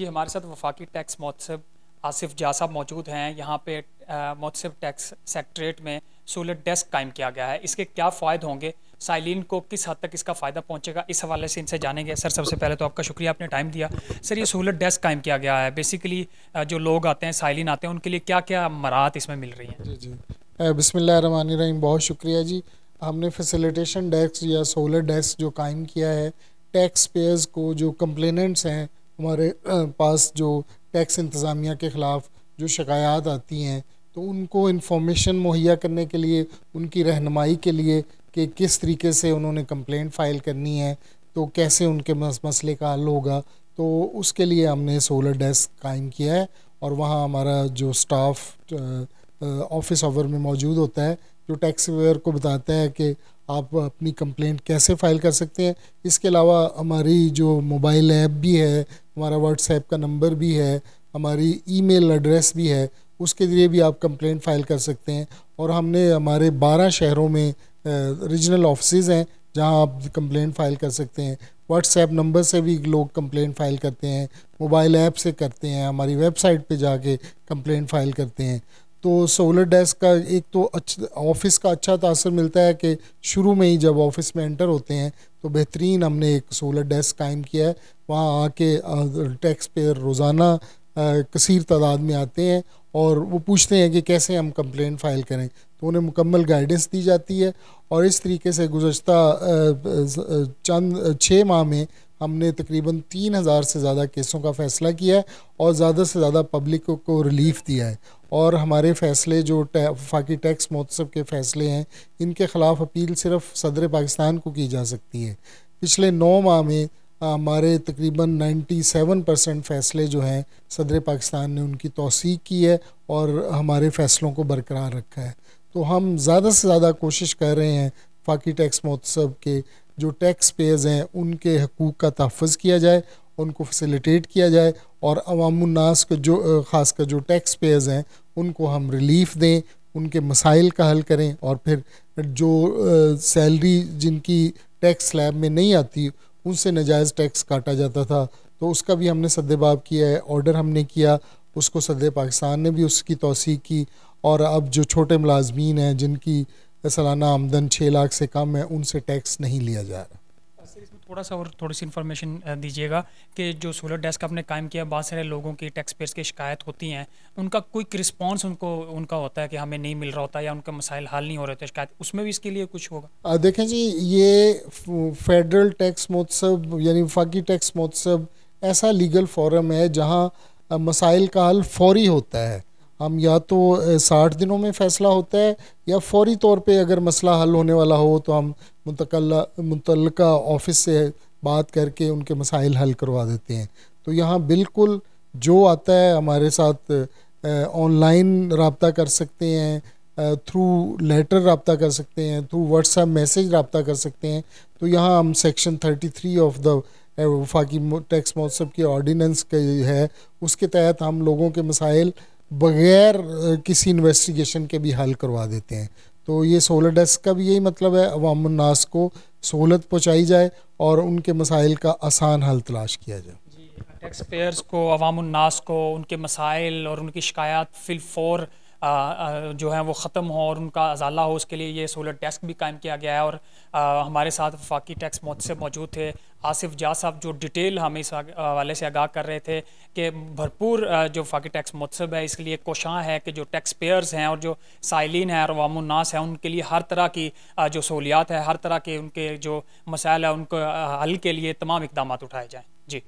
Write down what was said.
जी, हमारे साथ वफाकी टैक्स मोहतसिब आसिफ जा साहब मौजूद हैं। यहाँ पे मोहतसिब टैक्स सेक्रेटरीट में सोलर डेस्क कायम किया गया है। इसके क्या फ़ायदे होंगे, साइलिन को किस हद तक इसका फ़ायदा पहुँचेगा, इस हवाले से इनसे जानेंगे। सर, सबसे पहले तो आपका शुक्रिया, आपने टाइम दिया। सर, ये सोलर डेस्क कायम किया गया है, बेसिकली जो लोग आते हैं, साइलिन आते हैं, उनके लिए क्या क्या मराहत इसमें मिल रही हैं? जी जी, बिस्मिल्लाहिर्रहमानिर्रहीम। बहुत शुक्रिया जी। हमने फैसिलिटेशन डेस्क या सोलर डेस्क जो कायम किया है, टैक्स पेयर्स को जो कंप्लेनेंट्स हैं हमारे पास, जो टैक्स इंतज़ामिया के ख़िलाफ़ जो शिकायत आती हैं, तो उनको इन्फॉर्मेशन मुहैया करने के लिए, उनकी रहनुमाई के लिए कि किस तरीके से उन्होंने कंप्लेंट फ़ाइल करनी है, तो कैसे उनके मसले का हल होगा, तो उसके लिए हमने सोलर डेस्क कायम किया है। और वहाँ हमारा जो स्टाफ ऑफिस आवर में मौजूद होता है, जो टैक्स पेयर को बताता है कि आप अपनी कंप्लेंट कैसे फ़ाइल कर सकते हैं। इसके अलावा हमारी जो मोबाइल ऐप भी है, हमारा व्हाट्सएप का नंबर भी है, हमारी ईमेल एड्रेस भी है, उसके ज़रिए भी आप कंप्लेंट फ़ाइल कर सकते हैं। और हमने हमारे 12 शहरों में रीजनल ऑफिस हैं जहां आप कंप्लेंट फ़ाइल कर सकते हैं। व्हाट्सएप नंबर से भी लोग कंप्लेंट फ़ाइल करते हैं, मोबाइल ऐप से करते हैं, हमारी वेबसाइट पे जाके कंप्लेंट फ़ाइल करते हैं। तो सोलर डेस्क का एक तो ऑफिस का अच्छा तासर मिलता है कि शुरू में ही जब ऑफिस में एंटर होते हैं तो बेहतरीन हमने एक सोलर डेस्क कायम किया है। वहाँ आके टैक्स पेयर रोज़ाना कसीर तादाद में आते हैं और वो पूछते हैं कि कैसे हम कंप्लेंट फ़ाइल करें, तो उन्हें मुकम्मल गाइडेंस दी जाती है। और इस तरीके से गुज़श्ता चंद 6 माह में हमने तकरीबन 3000 से ज़्यादा केसों का फ़ैसला किया है और ज़्यादा से ज़्यादा पब्लिक को रिलीफ़ दिया है। और हमारे फ़ैसले जो वफाकी टैक्स मोहतसिब के फ़ैसले हैं, इनके ख़िलाफ़ अपील सिर्फ सदर पाकिस्तान को की जा सकती है। पिछले 9 माह में हमारे तकरीबन 97% फ़ैसले जो हैं सदर पाकिस्तान ने उनकी तौसीक की है और हमारे फ़ैसलों को बरकरार रखा है। तो हम ज़्यादा से ज़्यादा कोशिश कर रहे हैं वफाकी टैक्स मोहतसिब के जो टैक्स पेयर्स हैं उनके हकूक़ का तहफ़्फ़ुज़ किया जाए, उनको फैसिलिटेट किया जाए और अवामुन्नास को जो ख़ासकर जो टैक्स पेयर्स हैं उनको हम रिलीफ़ दें, उनके मसाइल का हल करें। और फिर जो सैलरी जिनकी टैक्स स्लैब में नहीं आती, उनसे नाजायज़ टैक्स काटा जाता था, तो उसका भी हमने सद्देबाब किया है। ऑर्डर हमने किया, उसको सदर पाकिस्तान ने भी उसकी तौसीक की। और अब जो छोटे मुलाजमीन हैं जिनकी सालाना आमदन 6 लाख से कम है, उनसे टैक्स नहीं लिया जा रहा। सर, इसमें थोड़ा सा और थोड़ी सी इन्फॉर्मेशन दीजिएगा कि जो सोलर डेस्क आपने कायम किया, बहुत सारे लोगों की टैक्स पेयर्स की शिकायत होती हैं, उनका क्विक रिस्पांस उनका होता है कि हमें नहीं मिल रहा होता या उनका मसाइल हल नहीं हो रहे थे, शिकायत, उसमें भी इसके लिए कुछ होगा? देखें जी, ये फेडरल टैक्स मोहतसिब यानी वफाकी टैक्स मोहतसिब ऐसा लीगल फोरम है जहाँ मसाइल का हल फौरी होता है। हम या तो 60 दिनों में फ़ैसला होता है या फौरी तौर पे अगर मसला हल होने वाला हो तो हम मुतल्लिका ऑफिस से बात करके उनके मसाइल हल करवा देते हैं। तो यहाँ बिल्कुल जो आता है हमारे साथ ऑनलाइन रब्ता कर सकते हैं, थ्रू लेटर रब्ता कर सकते हैं, थ्रू व्हाट्सएप मैसेज रब्ता कर सकते हैं। तो यहाँ हम सेक्शन 33 ऑफ द वफाकी टैक्स मोहतसिब की ऑर्डिनेंस के है, उसके तहत हम लोगों के मसाइल बग़ैर किसी इन्वेस्टिगेशन के भी हल करवा देते हैं। तो ये सोलर डेस्क का भी यही मतलब है, अवामुन्नास को सहूलत पहुँचाई जाए और उनके मसाइल का आसान हल तलाश किया जाए। टैक्स पेयर्स को, अवामुन्नास को उनके मसाइल और उनकी शिकायत फिलफौर जो है वो ख़त्म हो और उनका अजाला हो, उसके लिए ये सोलर डेस्क भी कायम किया गया है। और हमारे साथ वफाकी टैक्स मोहतसिब मौजूद थे आसिफ जा साहब, जो डिटेल हमें इस हवाले से आगाह कर रहे थे कि भरपूर जो वफाकी टैक्स मोहतसिब है इसके लिए कोशां है कि जो टैक्स पेयर्स हैं और जो साइलिन हैं और अवामुन्नास हैं, उनके लिए हर तरह की जो सहूलियात है, हर तरह के उनके जो मसाइल है, उनके हल के लिए तमाम इकदाम उठाए जाएँ। जी।